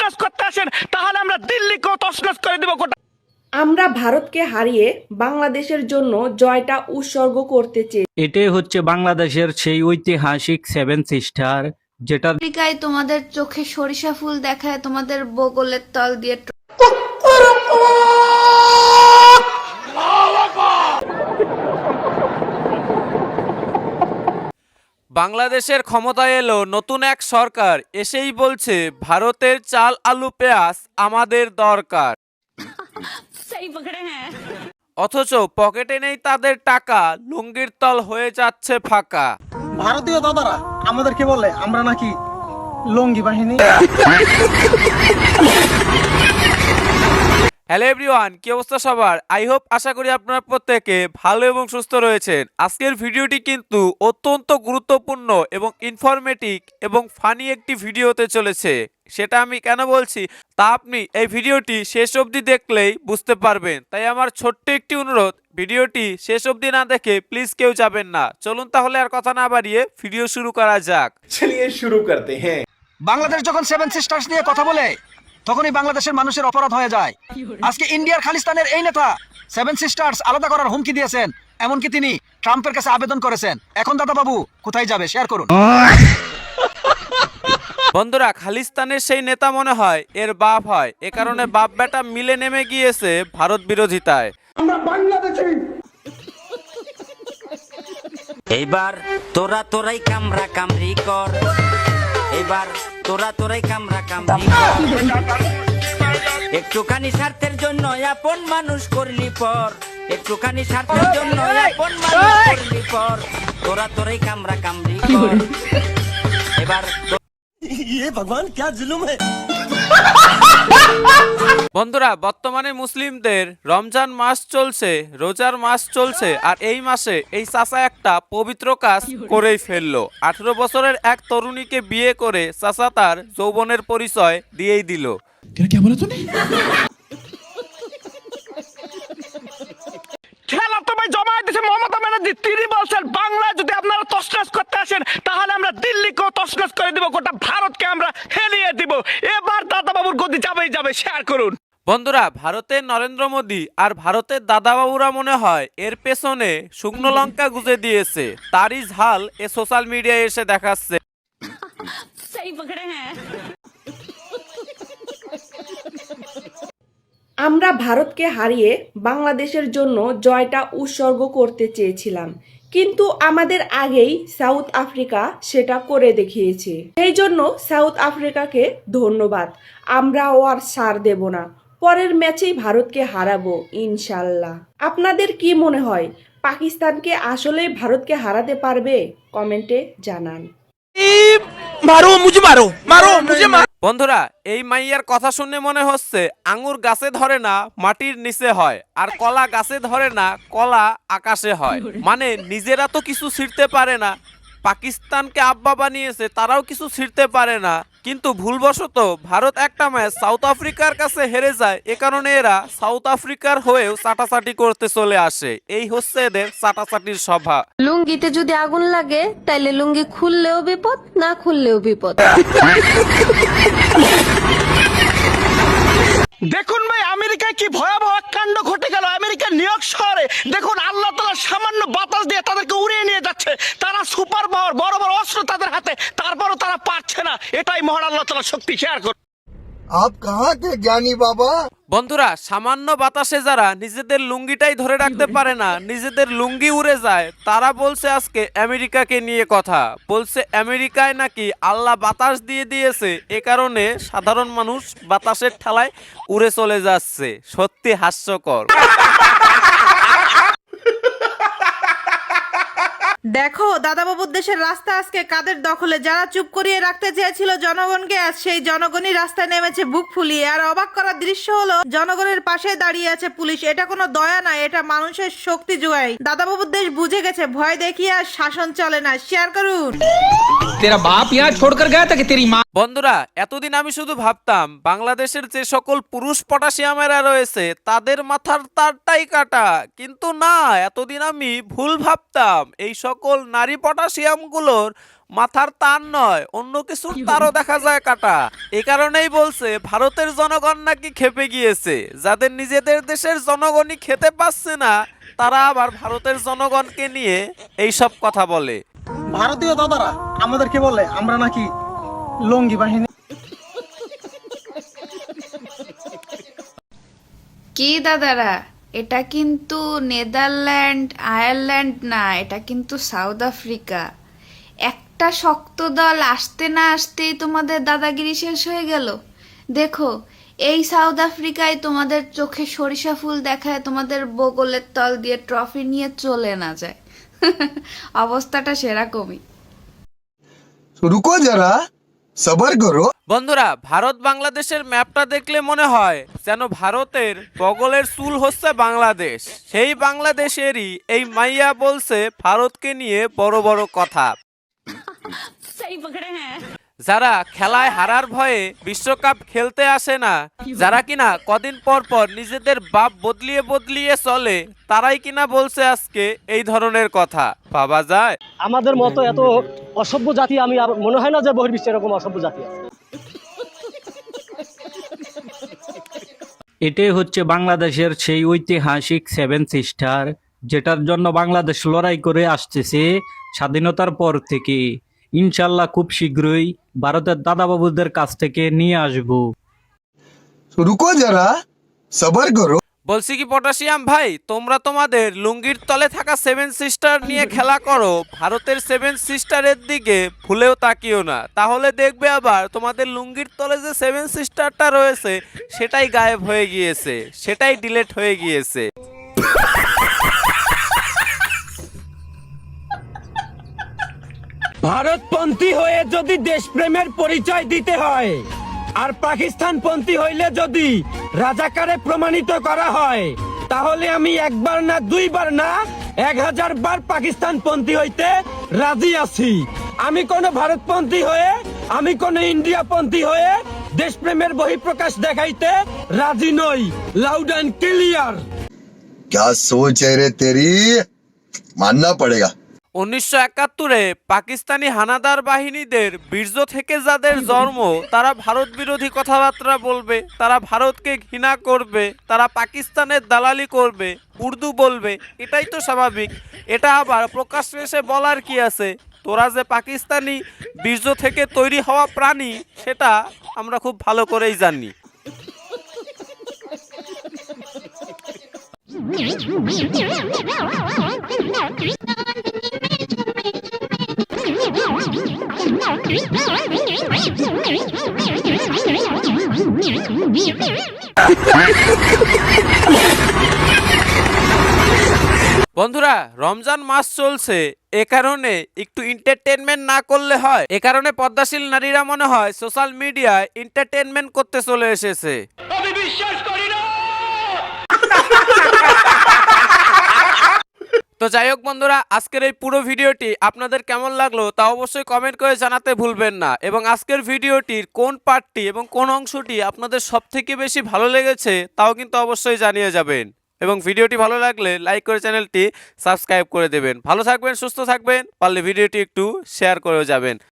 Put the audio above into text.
তছনছ করতে আসেন তাহলে আমরা দিল্লিকেও তছনছ করে দেব। আমরা ভারতকে হারিয়ে বাংলাদেশের জন্য জয়টা উৎসর্গ করতে চেয়ে। এটাই হচ্ছে বাংলাদেশের সেই ঐতিহাসিক সেভেন সিস্টার, যেটা আমেরিকায় তোমাদের চোখে সরিষা ফুল দেখায়, তোমাদের বগলের তল দিয়ে বাংলাদেশের ক্ষমতায় এলো নতুন এক সরকার, এসেই বলছে ভারতের চাল আলু পেঁয়াজ আমাদের দরকার। অথচ পকেটে নেই তাদের টাকা, লুঙ্গির তল হয়ে যাচ্ছে ফাঁকা। ভারতীয় দাদারা আমাদেরকে বলে আমরা নাকি লঙ্গি বাহিনী। হ্যালো এভরিওয়ান, কি অবস্থা সবার? আই হোপ, আশা করি আপনারা প্রত্যেকে ভালো এবং সুস্থ রয়েছেন। আজকের ভিডিওটি কিন্তু অত্যন্ত গুরুত্বপূর্ণ এবং ইনফরমেটিভ এবং ফানি একটি ভিডিও হতে চলেছে। সেটা আমি কেন বলছি তা আপনি এই ভিডিওটি শেষ অবধি দেখলেই বুঝতে পারবেন। তাই আমার ছোট্ট একটি অনুরোধ, ভিডিওটি শেষ অবধি না দেখে প্লিজ কেউ যাবেন না। চলুন তাহলে আর কথা না বাড়িয়ে ভিডিও শুরু করা যাক। চলিয়ে শুরু করতে হ্যাঁ। বাংলাদেশ যখন সেভেন সিস্টার্স নিয়ে কথা বলে তখনই বাংলাদেশের মানুষের অপরাধ হয়ে যায়। আজকে ইন্ডিয়ার খালিস্তানের এই নেতা সেভেন সিস্টার্স আলাদা করার হুমকি দিয়েছেন, এমনকি তিনি ট্রাম্পের কাছে আবেদন করেছেন। এখন দাদা বাবু কোথায় যাবে শেয়ার করুন। বন্ধুরা, খালিস্তানের সেই নেতা মনে হয় এর বাপ হয়, এ কারণে বাপ বেটা মিলে নেমে গিয়েছে ভারত বিরোধিতায়। এইবার তোরাই কামরা কামরি কর, এবার তোরাই কামরা কামরি কর, একটুখানি স্বার্থের জন্য আপন মানুষ করলি পর, একটুখানি স্বার্থের জন্য আপন মানুষ করলি পর, তোরাই কামরা কামরি কর, এবার বন্ধুরা, বর্তমানে মুসলিমদের রমজান মাস চলছে, রোজার মাস চলছে, আর এই মাসে এই চাচা একটা পবিত্র কাজ করেই ফেললো। 18 বছরের এক তরুণীকে বিয়ে করে চাচা তার যৌবনের পরিচয় দিয়েই দিল। খেলা তোমায় জমা দিয়েছে মমতা ব্যানার্জি। তিনি বলছেন বাংলায় যদি আপনারা তছনছ করতে আসেন তাহলে আমরা দিল্লিকেও তছনছ করে দেব, গোটা ভারতকে আমরা হেলিয়ে দিব। এবার দাদা বাবুর গদি যাবেই যাবে, শেয়ার করুন। বন্ধুরা, ভারতের নরেন্দ্র মোদী আর ভারতের দাদাবাবুরা মনে হয় এর পেছনে শুকনো লঙ্কা গুজে দিয়েছে, তারই ঝাল এ সোশ্যাল মিডিয়ায় এসে দেখাচ্ছে। আমরা ভারতকে হারিয়ে বাংলাদেশের জন্য জয়টা উৎসর্গ করতে চেয়েছিলাম, কিন্তু আমাদের আগেই সাউথ আফ্রিকা সেটা করে দেখিয়েছে। সেই জন্য সাউথ আফ্রিকাকে ধন্যবাদ। আমরাও আর ছাড় দেব না, পরের ম্যাচেই ভারতকে হারাবো ইনশাল্লাহ। আপনাদের কি মনে হয় পাকিস্তানকে আসলেই ভারতকে হারাতে পারবে? কমেন্টে জানান। বন্ধুরা, এই মাইয়ার কথা শুনে মনে হচ্ছে আঙ্গুর গাছে ধরে না, মাটির নিচে হয়, আর কলা গাছে ধরে না, কলা আকাশে হয়। মানে নিজেরা তো কিছু ছিঁড়তে পারে না, পাকিস্তানকে আব্বা বানিয়েছে তারাও কিছু ছিঁড়তে পারে না, কিন্তু ভুলবশত ভারত একটা ম্যাচ সাউথ আফ্রিকার কাছে হেরে যায়। এ কারণে এরা সাউথ আফ্রিকার হয়েও চাটাচাটি করতে চলে আসে। এই হচ্ছে এদের চাটাচাটির স্বভাব। লুঙ্গিতে যদি আগুন লাগে তাইলে লুঙ্গি খুললেও বিপদ, না খুললেও বিপদ। দেখুন ভাই, আমেরিকায় কি ভয়াবহ কাণ্ড ঘটে গেল। আমেরিকার নিউ ইয়র্ক শহরে দেখুন আল্লাহ তাআলা সামান্য বাতাস দিয়ে তাদেরকে উড়িয়ে নিয়ে যাচ্ছে। তারা সুপার পাওয়ার, বড় বড় অস্ত্র তাদের হাতে, তারপরও তারা পারছে না। এটাই মহান আল্লাহ তাআলার শক্তি। শেয়ার করুন। আপ কাহা কে জ্ঞানী বাবা? বন্ধুরা, সামান্য বাতাসে যারা নিজেদের লুঙ্গিটাই ধরে রাখতে পারে না, নিজেদের লুঙ্গি উড়ে যায়, তারা বলছে আজকে আমেরিকাকে নিয়ে কথা বলছে। আমেরিকায় নাকি আল্লাহ বাতাস দিয়ে দিয়েছে, এ কারণে সাধারণ মানুষ বাতাসের ঠেলায় উড়ে চলে যাচ্ছে। সত্যি হাস্যকর। দেখো দাদাবাবুর দেশের রাস্তা আজকে কাদের দখলে। যারা চুপ করিয়ে রাখতে চেয়েছিল জনগণকে, আজ সেই জনগণই রাস্তায় নেমেছে বুক ফুলিয়ে। আর অবাক করার দৃশ্য হলো জনগণের পাশে দাঁড়িয়ে আছে পুলিশ। এটা কোনো দয়া নয়, এটা মানুষের শক্তি জোগায়। দাদাবাবুর দেশ বুঝে গেছে ভয় দেখিয়ে আর শাসন চলে না। শেয়ার করুন। বন্ধুরা, এতদিন আমি শুধু ভাবতাম বাংলাদেশের যে সকল পুরুষ পটাশিয়ামেরা রয়েছে তাদের মাথার তারটাই কাটা, কিন্তু না, এতদিন আমি ভুল ভাবতাম এই সকল নারী পটাশিয়ামগুলোর মাথার তার নয়, অন্য কিছুর তারও দেখা যায় কাটা। এ কারণেই বলছে ভারতের জনগণ নাকি খেপে গিয়েছে, যাদের নিজেদের দেশের জনগণই খেতে পাচ্ছে না তারা আবার ভারতের জনগণকে নিয়ে এইসব কথা বলে। ভারতীয় দাদারা আমাদেরকে বলে আমরা নাকি লঙ্গি বাহিনী। কি দাদারা, এটা কিন্তু নেদারল্যান্ড আয়ারল্যান্ড না, এটা কিন্তু সাউথ আফ্রিকা। একটা শক্ত দল আসতে না আসতেই তোমাদের দাদাগিরি শেষ হয়ে গেল। দেখো, এই সাউথ আফ্রিকায় তোমাদের চোখে সরিষা ফুল দেখায় তোমাদের বগলের তল দিয়ে ট্রফি নিয়ে চলে না যায়। অবস্থাটা সেরকমই। রুকো যারা, সবার করো। বন্ধুরা, ভারত বাংলাদেশের ম্যাপটা দেখলে মনে হয় যেন ভারতের বগলের চুল হচ্ছে বাংলাদেশ। সেই বাংলাদেশেরই এই মাইয়া বলছে ভারতকে নিয়ে বড় বড় কথা। যারা খেলায় হারার ভয়ে বিশ্বকাপ খেলতে আসে না, যারা কিনা কদিন পর পর নিজেদের বাপ বদলিয়ে বদলিয়ে চলে, তারাই কিনা বলছে আজকে এই ধরনের কথা। ভাবা যায়? আমাদের মতো এত অসভ্য জাতি আমি আর মনে হয় না যে বহির্বিশ্বে এরকম অসভ্য জাতি আছে। এটাই হচ্ছে বাংলাদেশের সেই ঐতিহাসিক 7 সিস্টার, যেটার জন্য বাংলাদেশ লড়াই করে আসতেছে স্বাধীনতার পর থেকে। ইনশাল্লাহ খুব শীঘ্রই ভারতের দাদাবাবুদের কাছ থেকে নিয়ে আসবো। রুকো যারা, সবার করো। বলছি কি পটাশিয়াম ভাই, তোমরা তোমাদের লুঙ্গির তলে থাকা 7 সিস্টার নিয়ে খেলা করো, ভারতের 7 সিস্টারের দিকে ভুলেও তাকিও না, তাহলে দেখবে আবার তোমাদের লুঙ্গির তলে যে 7 সিস্টারটা রয়েছে সেটাই গায়েব হয়ে গিয়েছে, সেটাই ডিলিট হয়ে গিয়েছে। ভারতপন্থী হয়ে যদি দেশপ্রেমের পরিচয় দিতে হয়, আর পাকিস্তানপন্থী হইলে যদি রাজাকারে প্রমাণিত করা হয়, তাহলে আমি একবার না দুইবার না 1000 বার পাকিস্তানপন্থী হইতে রাজি আছি। আমি কোন ভারতপন্থী হয়ে, আমি কোন ইন্ডিয়াপন্থী হয়ে দেশপ্রেমের বহিঃপ্রকাশ দেখাইতে রাজি নই। Loud and clear. क्या सोच है रे तेरी, मानना पड़ेगा। 1971-এ পাকিস্তানি হানাদার বাহিনীদের বীর্য থেকে যাদের জন্ম, তারা ভারত বিরোধী কথাবার্তা বলবে, তারা ভারতকে ঘৃণা করবে, তারা পাকিস্তানের দালালি করবে, উর্দু বলবে, এটাই তো স্বাভাবিক। এটা আবার প্রকাশ্যে এসে বলার কি আছে? তোরা যে পাকিস্তানি বীর্য থেকে তৈরি হওয়া প্রাণী সেটা আমরা খুব ভালো করেই জানি। বন্ধুরা, রমজান মাস চলছে, এ কারণে একটু এন্টারটেনমেন্ট না করলে হয়। এ কারণে পদ্মাশীল নারীরা মনে হয় সোশ্যাল মিডিয়ায় এন্টারটেনমেন্ট করতে চলে এসেছে। আমি বিশ্বাস করি না। তো যাই হোক বন্ধুরা, আজকের এই পুরো ভিডিওটি আপনাদের কেমন লাগলো তা অবশ্যই কমেন্ট করে জানাতে ভুলবেন না, এবং আজকের ভিডিওটির কোন পার্টটি এবং কোন অংশটি আপনাদের সবথেকে বেশি ভালো লেগেছে তাও কিন্তু অবশ্যই জানিয়ে যাবেন, এবং ভিডিওটি ভালো লাগলে লাইক করে চ্যানেলটি সাবস্ক্রাইব করে দেবেন। ভালো থাকবেন, সুস্থ থাকবেন, পারলে ভিডিওটি একটু শেয়ার করেও যাবেন।